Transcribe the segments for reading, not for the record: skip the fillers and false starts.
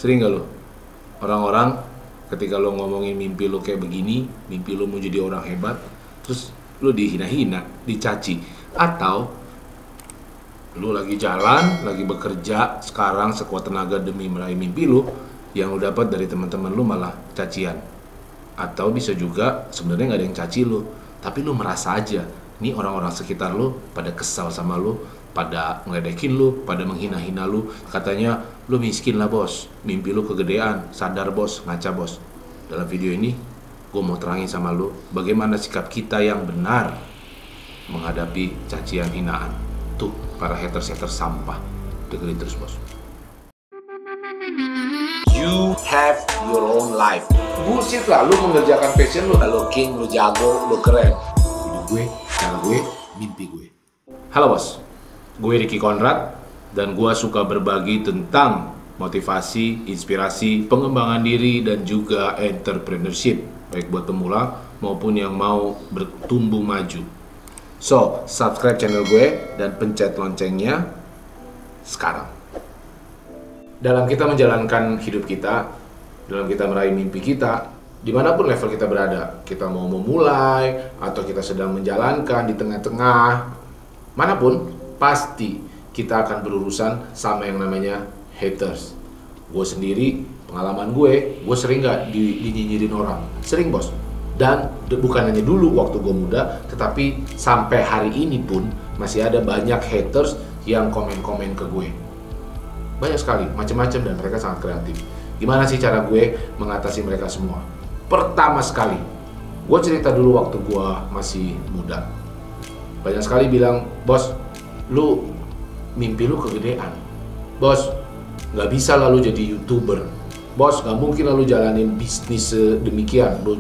Sering gak lo? Orang-orang ketika lo ngomongin mimpi lo kayak begini, mimpi lo mau jadi orang hebat, terus lo dihina-hina, dicaci. Atau lo lagi jalan, lagi bekerja sekarang sekuat tenaga demi meraih mimpi lo, yang lo dapat dari teman-teman lo malah cacian. Atau bisa juga sebenarnya nggak ada yang caci lo, tapi lo merasa aja nih orang-orang sekitar lo pada kesal sama lo, pada ngeledekin lo, pada menghina-hina lo. Katanya lo miskin lah bos, mimpi lo kegedean, sadar bos, ngaca bos. Dalam video ini gue mau terangin sama lo bagaimana sikap kita yang benar menghadapi cacian hinaan. Tuh para haters-haters sampah, dengerin terus bos. You have your own life. Bullshit lah, lu mengerjakan passion lu, lu king, lu jago, lu keren. Hidup gue, cara gue, mimpi gue. Halo bos, gue Ricky Conrad dan gue suka berbagi tentang motivasi, inspirasi, pengembangan diri dan juga entrepreneurship, baik buat pemula maupun yang mau bertumbuh maju. So, subscribe channel gue dan pencet loncengnya sekarang. Dalam kita menjalankan hidup kita, dalam kita meraih mimpi kita, dimanapun level kita berada, kita mau memulai atau kita sedang menjalankan di tengah-tengah, manapun, pasti kita akan berurusan sama yang namanya haters. Gue sendiri, pengalaman gue sering gak dinyinyirin orang, sering bos. Dan bukan hanya dulu waktu gue muda, tetapi sampai hari ini pun masih ada banyak haters yang komen-komen ke gue. Banyak sekali, macam-macam, dan mereka sangat kreatif. Gimana sih cara gue mengatasi mereka semua? Pertama sekali, gue cerita dulu waktu gue masih muda. Banyak sekali bilang, bos, lu mimpi lu kegedean. Bos, gak bisa lah lu jadi YouTuber. Bos, gak mungkin lah lu jalanin bisnis demikian. Lu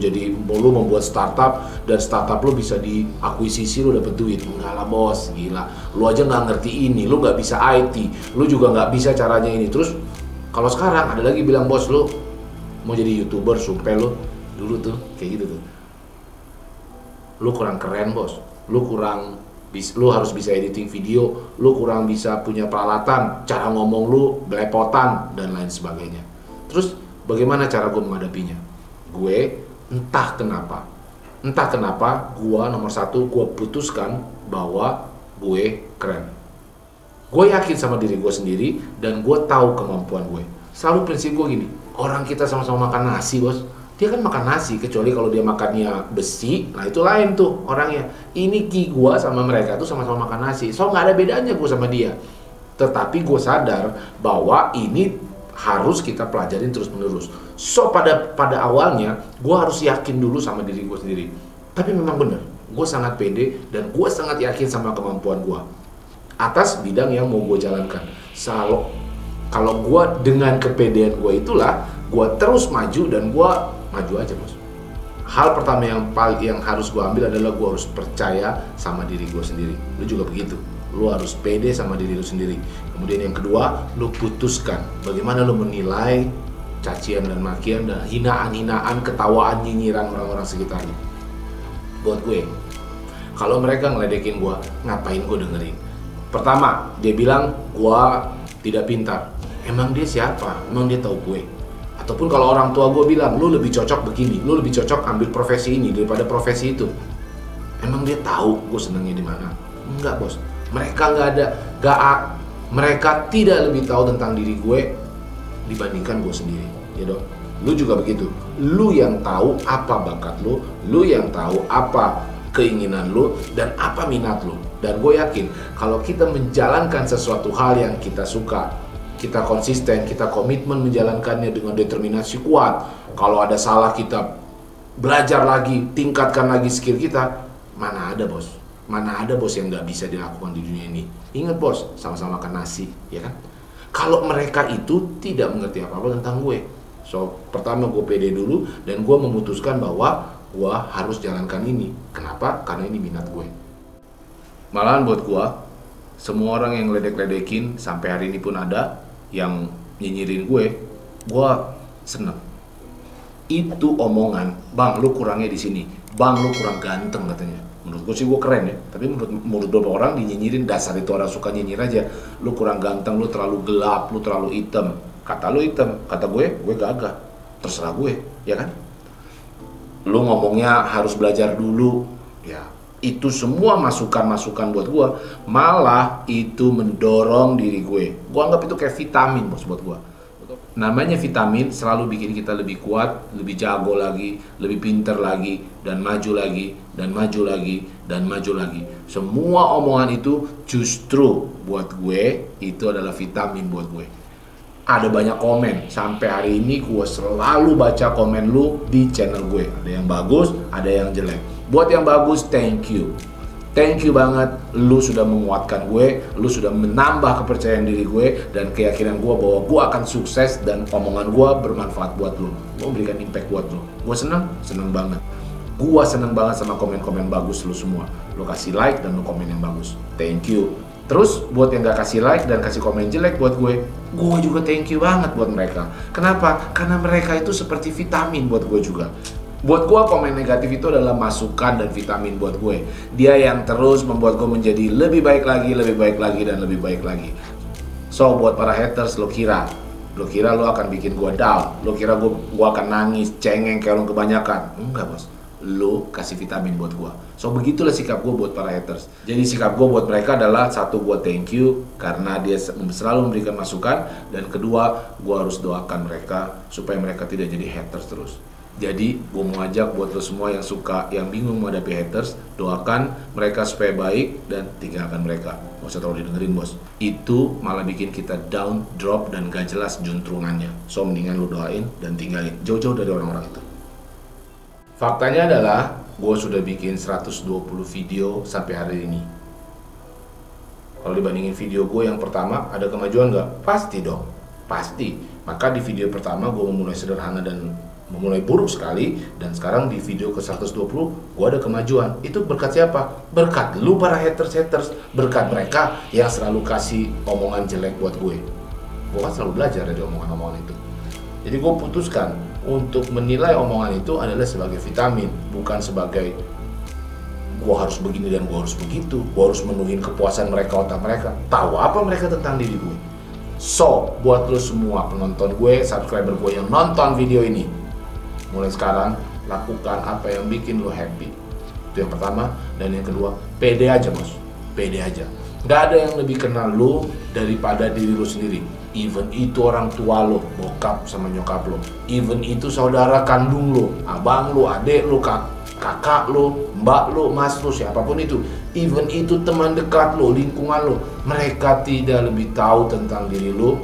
membuat startup, dan startup lu bisa diakuisisi, lu dapet duit. Enggak lah bos, gila. Lu aja gak ngerti ini, lu gak bisa IT, lu juga gak bisa caranya ini. Terus, kalau sekarang ada lagi bilang, bos lu mau jadi YouTuber, sumpah lu. Dulu tuh, kayak gitu tuh. Lu kurang keren bos, lu harus bisa editing video, lu kurang bisa punya peralatan, cara ngomong lu belepotan, dan lain sebagainya. Terus bagaimana cara gue menghadapinya? Gue entah kenapa gue nomor satu, gue putuskan bahwa gue keren. Gue yakin sama diri gue sendiri dan gue tahu kemampuan gue. Selalu prinsip gue gini, orang kita sama-sama makan nasi bos, dia kan makan nasi, kecuali kalau dia makannya besi, nah itu lain tuh orangnya. Ini gue sama mereka tuh sama-sama makan nasi, so nggak ada bedanya gue sama dia. Tetapi gue sadar bahwa ini harus kita pelajarin terus-menerus. So pada awalnya gue harus yakin dulu sama diri gue sendiri. Tapi memang benar, gue sangat pede dan gue sangat yakin sama kemampuan gue atas bidang yang mau gue jalankan. Kalau gue dengan kepedean gue itulah, gue terus maju dan gue maju aja bos. Hal pertama yang harus gue ambil adalah gue harus percaya sama diri gue sendiri. Lu juga begitu. Lu harus pede sama diri lu sendiri. Kemudian yang kedua, lu putuskan bagaimana lu menilai cacian dan makian dan hinaan-hinaan, ketawaan, nyinyiran orang-orang sekitar lu. Buat gue, kalau mereka ngeledekin gue, ngapain gue dengerin? Pertama, dia bilang gue tidak pintar. Emang dia siapa? Emang dia tahu gue? Ataupun kalau orang tua gue bilang, lu lebih cocok begini, lu lebih cocok ambil profesi ini daripada profesi itu. Emang dia tahu gue senangnya di mana? Enggak bos. Mereka tidak lebih tahu tentang diri gue dibandingkan gue sendiri, ya dong. Lu juga begitu. Lu yang tahu apa bakat lu yang tahu apa keinginan lu dan apa minat lu. Dan gue yakin kalau kita menjalankan sesuatu hal yang kita suka, kita konsisten, kita komitmen menjalankannya dengan determinasi kuat. Kalau ada salah kita belajar lagi, tingkatkan lagi skill kita. Mana ada bos? Mana ada bos yang nggak bisa dilakukan di dunia ini? Ingat bos, sama-sama makan nasi, ya kan? Kalau mereka itu tidak mengerti apa-apa tentang gue. So, pertama gue pede dulu dan gue memutuskan bahwa gue harus jalankan ini. Kenapa? Karena ini minat gue. Malahan buat gue, semua orang yang ledek-ledekin sampai hari ini pun ada yang nyinyirin gue seneng. Itu omongan, bang lu kurangnya di sini, bang lu kurang ganteng katanya. Menurut gue sih gue keren ya, tapi menurut beberapa orang dinyinyirin, dasar itu orang suka nyinyir aja. Lu kurang ganteng, lu terlalu gelap, lu terlalu hitam. Kata lu hitam, kata gue gagah. Terserah gue, ya kan? Lu ngomongnya harus belajar dulu, ya. Itu semua masukan-masukan buat gue. Malah itu mendorong diri gue. Gue anggap itu kayak vitamin, bos, buat gue. Namanya vitamin selalu bikin kita lebih kuat, lebih jago lagi, lebih pinter lagi, dan maju lagi, dan maju lagi, dan maju lagi. Semua omongan itu justru buat gue itu adalah vitamin buat gue. Ada banyak komen, sampai hari ini gue selalu baca komen lu di channel gue. Ada yang bagus, ada yang jelek. Buat yang bagus, thank you. Thank you banget, lu sudah menguatkan gue, lu sudah menambah kepercayaan diri gue dan keyakinan gue bahwa gue akan sukses dan omongan gue bermanfaat buat lu. Gue memberikan impact buat lu. Gue seneng banget. Gue seneng banget sama komen-komen bagus lu semua. Lu kasih like dan lu komen yang bagus. Thank you. Terus buat yang gak kasih like dan kasih komen jelek buat gue juga thank you banget buat mereka. Kenapa? Karena mereka itu seperti vitamin buat gue juga. Buat gue komen negatif itu adalah masukan dan vitamin buat gue. Dia yang terus membuat gue menjadi lebih baik lagi, lebih baik lagi, dan lebih baik lagi. So buat para haters, lo kira lo akan bikin gue down? Lo kira gue akan nangis, cengeng kayak lo kebanyakan? Enggak, bos. Lo kasih vitamin buat gue. So begitulah sikap gue buat para haters. Jadi sikap gue buat mereka adalah satu, gue thank you karena dia selalu memberikan masukan, dan kedua, gue harus doakan mereka supaya mereka tidak jadi haters terus. Jadi gue mau ajak buat lo semua yang suka, yang bingung menghadapi haters, doakan mereka supaya baik dan tinggalkan mereka. Gak usah terlalu didengerin, bos. Itu malah bikin kita down, drop, dan gak jelas juntrungannya. So mendingan lo doain dan tinggalin jauh-jauh dari orang-orang itu. Faktanya adalah gue sudah bikin 120 video sampai hari ini. Kalau dibandingin video gue yang pertama, ada kemajuan gak? Pasti dong, pasti. Maka di video pertama gue memulai sederhana dan memulai buruk sekali, dan sekarang di video ke 120 gue ada kemajuan. Itu berkat siapa? Berkat lu para haters, berkat mereka yang selalu kasih omongan jelek buat gue. Gue kan selalu belajar dari omongan-omongan itu. Jadi gue putuskan untuk menilai omongan itu adalah sebagai vitamin, bukan sebagai gue harus begini dan gue harus begitu, gue harus menuhin kepuasan mereka, otak mereka. Tahu apa mereka tentang diri gue? So, buat lo semua penonton gue, subscriber gue yang nonton video ini, mulai sekarang lakukan apa yang bikin lo happy. Itu yang pertama. Dan yang kedua, pede aja, bos. Pede aja. Gak ada yang lebih kenal lo daripada diri lo sendiri. Even itu orang tua lo, bokap sama nyokap lo. Even itu saudara kandung lo, abang lo, adik lo, kakak lo, mbak lo, mas lo, siapapun itu. Even itu teman dekat lo, lingkungan lo. Mereka tidak lebih tahu tentang diri lo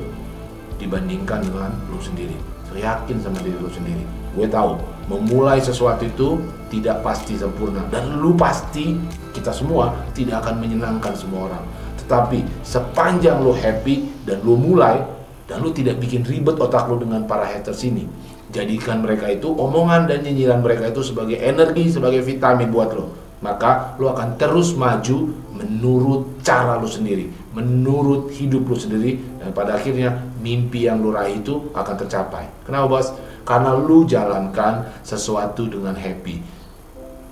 dibandingkan dengan lo sendiri. So, yakin sama diri lo sendiri. Gue tahu, memulai sesuatu itu tidak pasti sempurna. Dan lu pasti, kita semua, tidak akan menyenangkan semua orang. Tetapi sepanjang lo happy dan lo mulai, dan lo tidak bikin ribet otak lo dengan para haters ini, jadikan mereka itu, omongan dan nyinyiran mereka itu sebagai energi, sebagai vitamin buat lo. Maka lo akan terus maju menurut cara lo sendiri, menurut hidup lo sendiri, dan pada akhirnya mimpi yang lo raih itu akan tercapai. Kenapa, bos? Karena lo jalankan sesuatu dengan happy.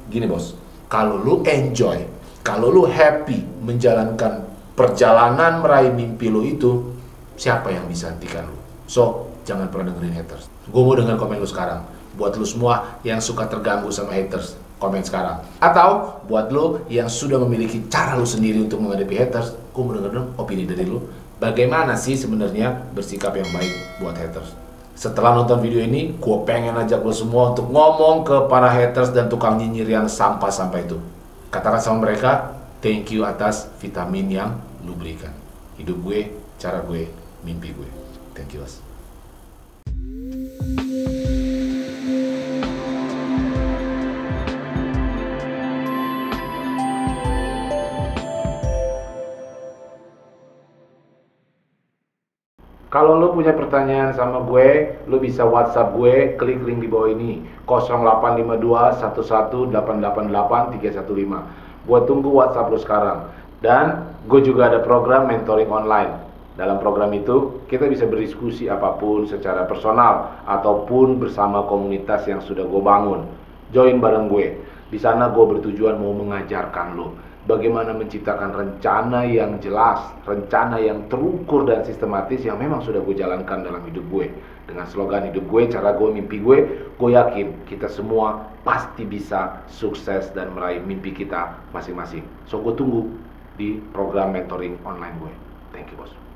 Gini, bos, kalau lo enjoy, kalau lo happy menjalankan perjalanan meraih mimpi lo itu, siapa yang bisa hentikan lo? So, jangan pernah dengerin haters. Gue mau dengar komen lo sekarang. Buat lo semua yang suka terganggu sama haters, komen sekarang. Atau buat lo yang sudah memiliki cara lo sendiri untuk menghadapi haters, gue mau denger dong opini dari lo. Bagaimana sih sebenarnya bersikap yang baik buat haters? Setelah nonton video ini, gue pengen ajak lo semua untuk ngomong ke para haters dan tukang nyinyir yang sampah-sampah itu. Katakan sama mereka, thank you atas vitamin yang lu berikan. Hidup gue, cara gue, mimpi gue. Thank you, bos. Kalau lo punya pertanyaan sama gue, lo bisa WhatsApp gue, klik link di bawah ini, 0852 11 888 315. Gue tunggu WhatsApp lo sekarang. Dan gue juga ada program mentoring online. Dalam program itu, kita bisa berdiskusi apapun secara personal ataupun bersama komunitas yang sudah gue bangun. Join bareng gue. Di sana gue bertujuan mau mengajarkan lo bagaimana menciptakan rencana yang jelas, rencana yang terukur dan sistematis yang memang sudah gue jalankan dalam hidup gue. Dengan slogan hidup gue, cara gue, mimpi gue yakin kita semua pasti bisa sukses dan meraih mimpi kita masing-masing. So gue tunggu di program mentoring online gue. Thank you, bos.